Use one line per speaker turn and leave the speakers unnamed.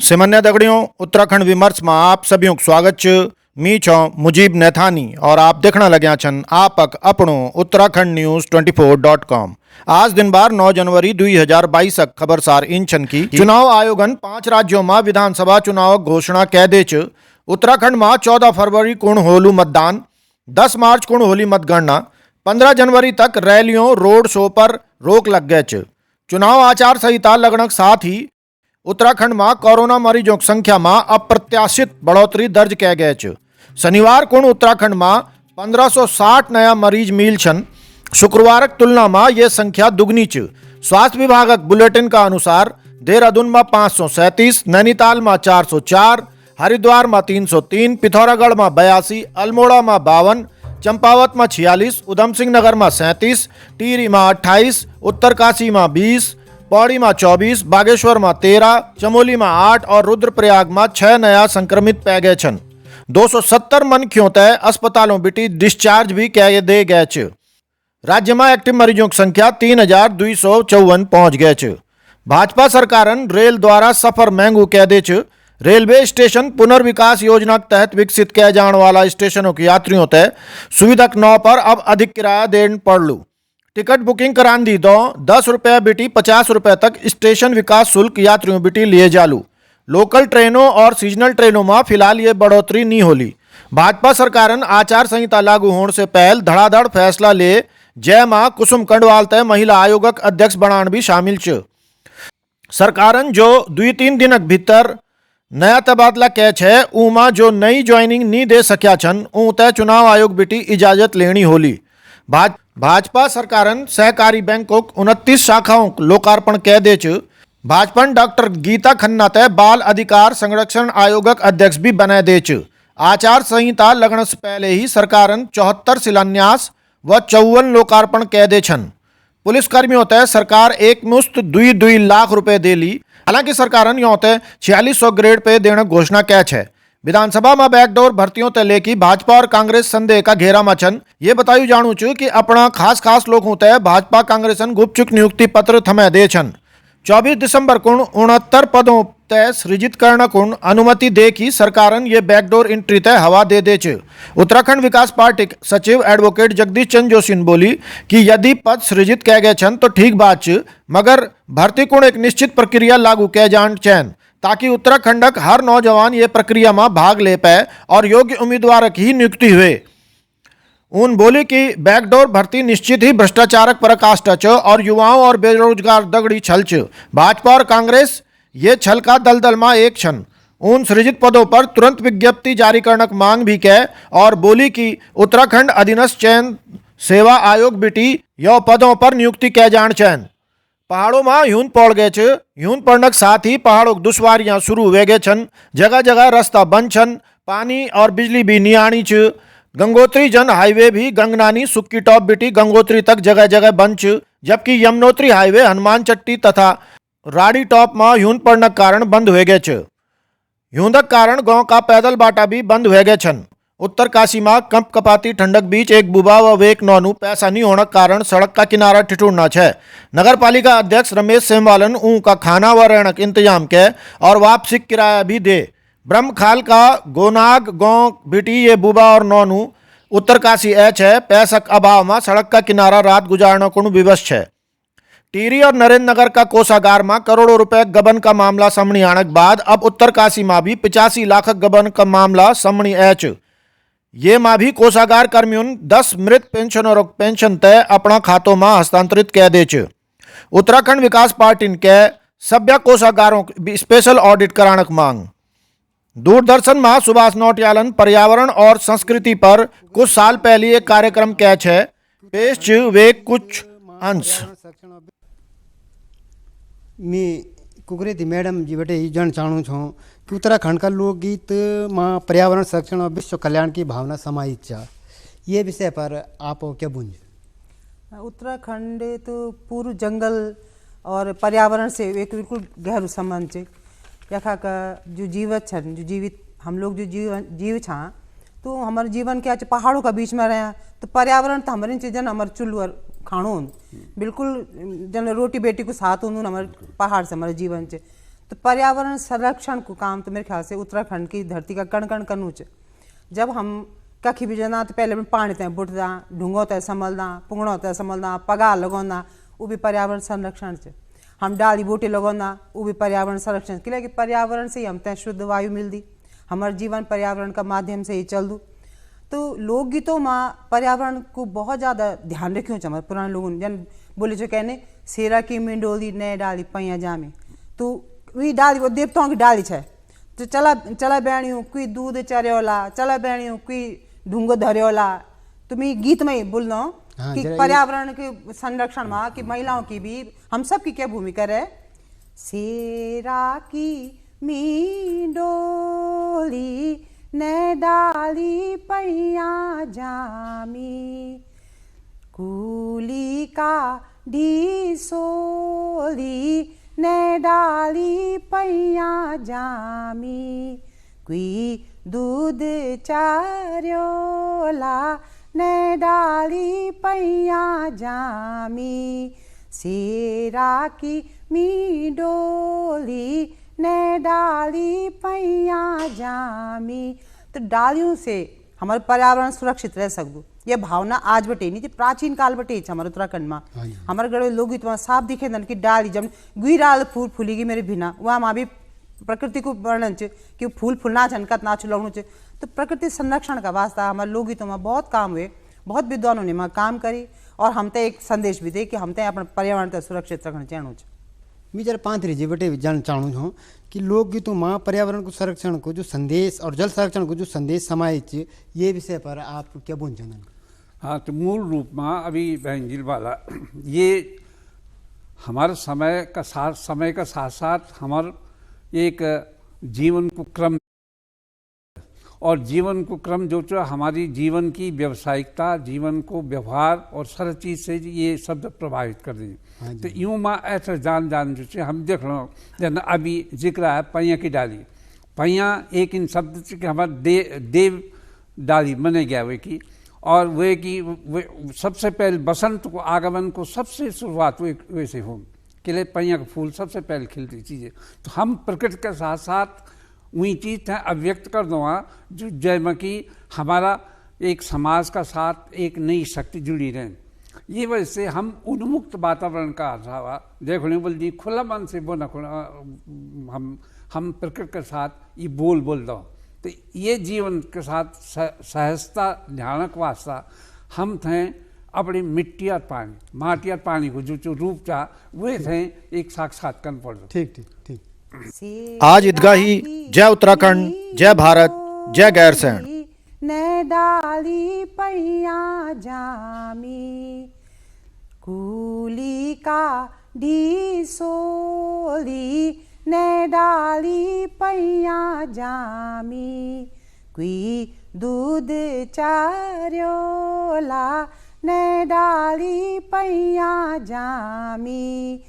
सिमन्या दगड़ियों उत्तराखंड विमर्श में आप सभी को स्वागत छ। मी छो मुजीब नैथानी और आप देखना लग्या छन आपक अपनो उत्तराखंड न्यूज 24.com। आज दिन बार 9 जनवरी 2022 खबरसार इन छन की चुनाव आयोगन 5 राज्यों में विधानसभा चुनाव घोषणा कह दे छ। उत्तराखंड में 14 फरवरी कुण होलू मतदान, 10 मार्च कुण होली मतगणना, 15 जनवरी तक रैलियों रोड शो पर रोक लग गए छ। चुनाव आचार संहिता लगन साथ ही उत्तराखंड में कोरोना मरीजों की संख्या में अप्रत्याशित बढ़ोतरी दर्ज किया गया है। शनिवार को उत्तराखंड में 1560 नया मरीज मिल छन। शुक्रवार की तुलना में यह संख्या दुगनी छ। स्वास्थ्य विभाग बुलेटिन का अनुसार देहरादून में 537, नैनीताल में 404, हरिद्वार में 303, पिथौरागढ़ में 82, अल्मोड़ा में 52, चंपावत में 46, उधम सिंह नगर में 37, टिहरी में 28, उत्तरकाशी में 20, पौड़ी में 24, बागेश्वर में 13, चमोली में 8 और रुद्रप्रयाग में 6 नया संक्रमित पाए गए छन। 270 मनखियों तय अस्पतालों बिटी डिस्चार्ज भी किए दे गए छ। राज्य में एक्टिव मरीजों की संख्या 3254 पहुंच गए छ। भाजपा सरकारन रेल द्वारा सफर महंगू कह दे छ। रेलवे स्टेशन पुनर्विकास योजना के तहत विकसित किया जाने वाला स्टेशनों के यात्रियों तय सुविधा के नाव पर अब अधिक किराया देना पड़लू। टिकट बुकिंग करान दी दो 10 रुपये बिटी 50 रुपये तक स्टेशन विकास शुल्क यात्रियों बिटी लिए जालू। लोकल ट्रेनों और सीजनल ट्रेनों में फिलहाल ये बढ़ोतरी नहीं होली। भाजपा सरकारन आचार संहिता लागू होने से पहले धड़ाधड़ फैसला ले जय मां कुसुम कंडवाल तय महिला आयोगक अध्यक्ष बनान भी शामिल छ। सरकारन जो 2-3 दिन भीतर नया तबादला कह छे उमा जो नई ज्वाइनिंग नहीं दे सक्या छन ऊ तय चुनाव आयोग बिटी इजाजत लेनी होली। भाजपा सरकारन सहकारी बैंकों 29 शाखाओं लोकार्पण कह दे छ। भाजपा डॉक्टर गीता खन्ना तय बाल अधिकार संरक्षण आयोगक अध्यक्ष भी बना दे छ। आचार संहिता लगन से पहले ही सरकारन 74 शिलान्यास व 54 लोकार्पण कह दे छन। पुलिस कर्मियों तय सरकार एक मुश्त 2 लाख रुपए दे ली। हालांकि सरकारन यों तय 4600 ग्रेड पे देने घोषणा कह छे। विधानसभा में बैकडोर भर्तियों तय लेकी भाजपा और कांग्रेस संदेह का घेरा में छन। ये बतायु जाणु छु कि अपना खास लोगों तय भाजपा कांग्रेसन गुपचुक नियुक्ति पत्र थमे दे छन। 24 दिसंबर को 69 पदों तय सृजित करने को अनुमति दे की सरकारन ये बैकडोर एंट्री तय हवा दे छ। उत्तराखंड विकास पार्टी सचिव एडवोकेट जगदीश चंद्र जोशी बोली कि यदि पद सृजित किए गए छन तो ठीक बात छ, मगर भर्ती को एक निश्चित प्रक्रिया लागू किया जान चैन ताकि उत्तराखंडक हर नौजवान ये प्रक्रिया में भाग ले पाए और योग्य उम्मीदवार की नियुक्ति हुए। उन बोली कि बैकडोर भर्ती निश्चित ही भ्रष्टाचारक पराकाष्ठा छ और युवाओं और बेरोजगार दगड़ी छल छ। भाजपा और कांग्रेस ये छल का दलदल में एक छन। उन सृजित पदों पर तुरंत विज्ञप्ति जारी करने की मांग भी कह और बोली कि उत्तराखंड अधीनस्थ चयन सेवा आयोग बिटी यो पदों पर नियुक्ति किया जान चैन। पहाड़ों में ह्यून पड़ गए छ। ह्यून पड़ने के साथ ही पहाड़ों की दुश्वारियां शुरू हुए गए छन। जगह जगह रास्ता बंद छन, पानी और बिजली भी नहीं आनी छ। गंगोत्री जन हाईवे भी गंगनानी सुक्की टॉप बिटी गंगोत्री तक जगह जगह बंद छ, जबकि यमुनोत्री हाईवे हनुमान चट्टी तथा राड़ी टॉप में ह्यून पड़ने के कारण बंद हुए गए छ। ह्यूंदक कारण गांव का पैदल बाटा भी बंद हुए गए छन। उत्तरकाशी में कंप कपाती ठंडक बीच एक बुबा व वेक नौनू पैसा नहीं होने के कारण सड़क का किनारा ठिठुरना है। नगर पालिका अध्यक्ष रमेश सेमवालन ऊ का खाना व रहने का इंतजाम के और वापसी किराया भी दे। ब्रह्मखाल का गोनाग गांव बिटी ये बुबा और नौनू उत्तरकाशी एच है पैसा अभाव में सड़क का किनारा रात गुजारने को विवश है। टिहरी और नरेंद्र नगर का कोषागार में करोड़ों रुपए गबन का मामला सामने आने के बाद अब उत्तरकाशी में भी 85 लाख गबन का मामला सामने एच। ये माँ भी कोषागार कर्मियों 10 मृत पेंशनरों पेंशन तय अपना खातों में हस्तांतरित कह दे छ। उत्तराखंड विकास पार्टी के सभ्य कोषागारों स्पेशल ऑडिट कराने की मांग। दूरदर्शन में सुभाष नौटियालन पर्यावरण और संस्कृति पर कुछ साल पहले एक कार्यक्रम कह छे पेश छ वे कुछ अंश।
मैं कुकरेती मैडम जी बटे जन चाहूँ छूँ कि उत्तराखंड का लोकगीत में पर्यावरण संरक्षण और विश्व कल्याण की भावना समाहित छ। ये विषय पर आप क्या बुंज?
उत्तराखंड तो पूर्व जंगल और पर्यावरण से एक बिल्कुल गहरा संबंध है। यहाँ का जो जीवित छन, जो जीवित हम लोग जो जीव छा तो हमारे जीवन क्या पहाड़ों का बीच में रहे तो पर्यावरण तो हमारे चीज़न हमारे चुल्लू खाणो बिल्कुल जन रोटी बेटी को साथ हूँ हमारे पहाड़ से हमारे जीवन से तो पर्यावरण संरक्षण को काम तो मेरे ख्याल से उत्तराखंड की धरती का कण कण कनू च। जब हम कखी भी जना तो पहले पानी तय बुटदा, ढूंगो तय संभलदा, पुंगड़ो तय संभलदा, पगा लगोंदा, वो भी पर्यावरण संरक्षण च। हम डाली बूटे लगोंदा, वो भी पर्यावरण संरक्षण, कि पर्यावरण से ही हम तय शुद्ध वायु मिलती, हमारे जीवन पर्यावरण का माध्यम से ही चल दू। तो लोकगीतों में पर्यावरण को बहुत ज़्यादा ध्यान रखियो हमारे पुराने लोगों ने, जन बोले जो कहने सेरा की मिंडोली नए डाली पैया जामे, तो वही डाली वो देवताओं की डाली है। तो चला चला बैणियों कोई दूध चरेला, चला बैणियों कोई ढूंगो धरेला। तो मैं गीत में ही बोल रहा हूँ कि पर्यावरण के संरक्षण में कि महिलाओं की भी, हम सब की क्या भूमिका है। सेरा की मिंडोली ने डाली पैया जामी, कूली का ढीसोली ने डाली पैया जामी, कोई दूध चार्योला ने डाली पैया जामी, सेरा की मिंडोली ने डाली पैया जामी। तो डालियों से हमारे पर्यावरण सुरक्षित रह सकूँ, ये भावना आज बटे नहीं थी, प्राचीन काल बटे हमारे उत्तराखंड में। हमारे गड़े लोग इतना साफ दिखे न कि डाली जब गुई डाल फूल फूलेगी मेरे बिना, वहाँ माँ भी प्रकृति को वर्णन च कि फूल फूलना छनकत नाच लगनु च। तो प्रकृति संरक्षण का वास्ता हमारे लोकगीतों में बहुत काम हुए, बहुत विद्वानों ने वहाँ काम करी, और हम तो एक संदेश भी दे कि हम तो अपने पर्यावरण को सुरक्षित रखना चाहूँ।
मैं जरा पांतरी जी बटे जानना चाहूँ छूँ कि लोकगीतों में पर्यावरण को संरक्षण को जो संदेश और जल संरक्षण को जो संदेश समाहित है, ये विषय पर आप क्या बोलना चाहते हैं?
हाँ, तो मूल रूप में अभी बहन जी वाला ये हमारे समय का साथ साथ हमारे एक जीवन को क्रम, और जीवन को क्रम जो हमारी जीवन की व्यावसायिकता, जीवन को व्यवहार और सारी चीज़ से ये शब्द प्रभावित कर दी। तो यूँ माँ ऐसा जान जो हम देख लो, जन अभी जिक्र है पैया की डाली। पैया एक इन शब्द से कि हमारे देव डाली मने गया वे की, और वे की वे सबसे पहले बसंत को आगमन को सबसे शुरुआत वैसे हो कि ले पैया का फूल सबसे पहले खिलती चीज़ें। तो हम प्रकृति के साथ साथ वही चीज़ अभिव्यक्त कर दो जो जैसे कि हमारा एक समाज का साथ एक नई शक्ति जुड़ी रहे। ये वजह से हम उन्मुक्त वातावरण का अभाव देखो नहीं बोल दी, खुला मन से बोला हम प्रकृति के साथ ये बोल दो। तो ये जीवन के साथ सहजता ध्यानक वास्ता हम थे अपनी मिट्टी और पानी, माटी और पानी को जो रूप चाह वे थे एक साक्षात कर पड़।
ठीक ठीक ठीक।
आज ईदगाही जय उत्तराखंड, जय भारत, जय गैरसैंण।
ने डाली पैया जामी, कूली का ढीसोली ने डाली पैया जामी, कोई दूध चार्योला ने डाली पैया जामी,